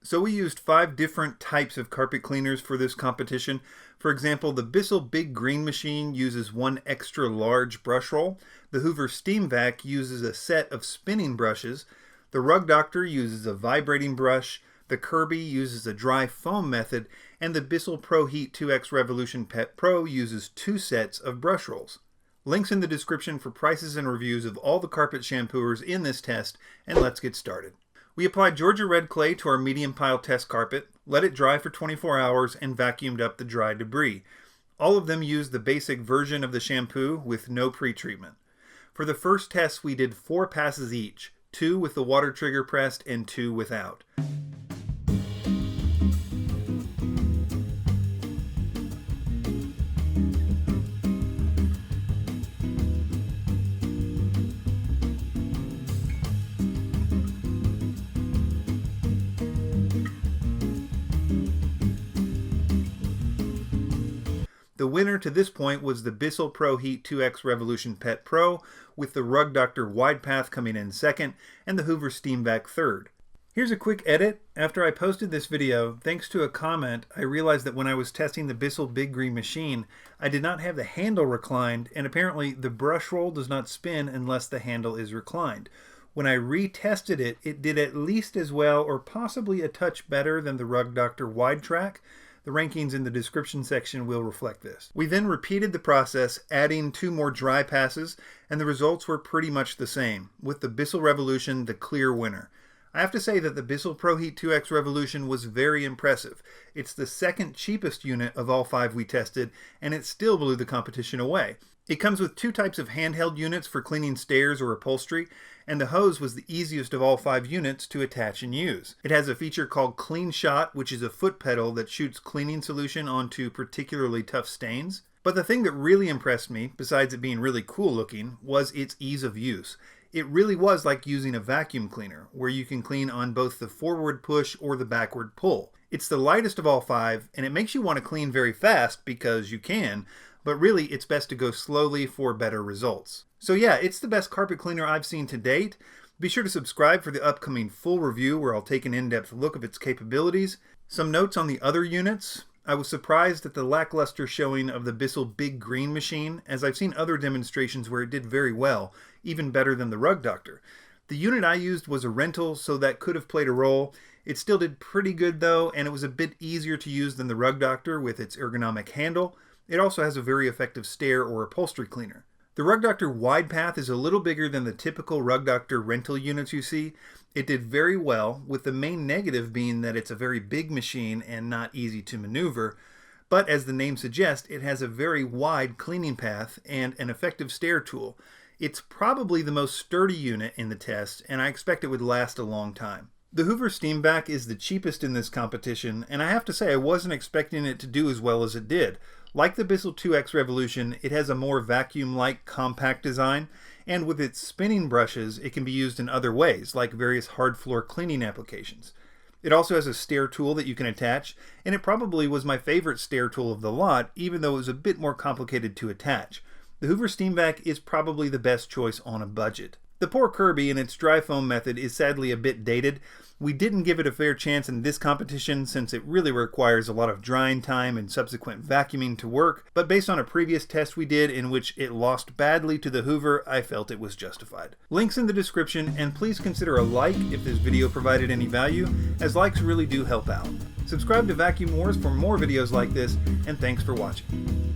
So we used 5 different types of carpet cleaners for this competition. For example, the Bissell Big Green machine uses 1 extra large brush roll. The Hoover Steamvac uses a set of spinning brushes. The Rug Doctor uses a vibrating brush. The Kirby uses a dry foam method. And the Bissell Pro Heat 2X Revolution Pet Pro uses 2 sets of brush rolls. Links in the description for prices and reviews of all the carpet shampooers in this test, and let's get started. We applied Georgia Red Clay to our medium pile test carpet, let it dry for 24 hours, and vacuumed up the dry debris. All of them used the basic version of the shampoo with no pre-treatment. For the first test, we did 4 passes each, 2 with the water trigger pressed and 2 without. The winner to this point was the Bissell Pro Heat 2X Revolution Pet Pro, with the Rug Doctor Wide Path coming in second and the Hoover Steamvac third. Here's a quick edit. After I posted this video, thanks to a comment, I realized that when I was testing the Bissell Big Green machine, I did not have the handle reclined, and apparently the brush roll does not spin unless the handle is reclined. When I retested it, it did at least as well or possibly a touch better than the Rug Doctor Wide Track. The rankings in the description section will reflect this. We then repeated the process, adding 2 more dry passes, and the results were pretty much the same, with the Bissell Revolution the clear winner. I have to say that the Bissell Pro Heat 2X Revolution was very impressive. It's the second cheapest unit of all 5 we tested, and it still blew the competition away. It comes with 2 types of handheld units for cleaning stairs or upholstery, and the hose was the easiest of all 5 units to attach and use. It has a feature called Clean Shot, which is a foot pedal that shoots cleaning solution onto particularly tough stains. But the thing that really impressed me, besides it being really cool looking, was its ease of use. It really was like using a vacuum cleaner, where you can clean on both the forward push or the backward pull. It's the lightest of all 5, and it makes you want to clean very fast because you can, but really it's best to go slowly for better results. So yeah, it's the best carpet cleaner I've seen to date. Be sure to subscribe for the upcoming full review where I'll take an in-depth look of its capabilities. Some notes on the other units. I was surprised at the lackluster showing of the Bissell Big Green machine, as I've seen other demonstrations where it did very well, even better than the Rug Doctor. The unit I used was a rental, so that could have played a role. It still did pretty good though, and it was a bit easier to use than the Rug Doctor with its ergonomic handle. It also has a very effective stair or upholstery cleaner. The Rug Doctor Wide Path is a little bigger than the typical Rug Doctor rental units you see. It did very well, with the main negative being that it's a very big machine and not easy to maneuver. But as the name suggests, it has a very wide cleaning path and an effective stair tool. It's probably the most sturdy unit in the test, and I expect it would last a long time. The Hoover Steamvac is the cheapest in this competition, and I have to say I wasn't expecting it to do as well as it did. Like the Bissell 2X Revolution, it has a more vacuum-like compact design, and with its spinning brushes, it can be used in other ways, like various hard floor cleaning applications. It also has a stair tool that you can attach, and it probably was my favorite stair tool of the lot, even though it was a bit more complicated to attach. The Hoover Steamvac is probably the best choice on a budget. The poor Kirby and its dry foam method is sadly a bit dated. We didn't give it a fair chance in this competition since it really requires a lot of drying time and subsequent vacuuming to work, but based on a previous test we did in which it lost badly to the Hoover, I felt it was justified. Links in the description, and please consider a like if this video provided any value, as likes really do help out. Subscribe to Vacuum Wars for more videos like this, and thanks for watching.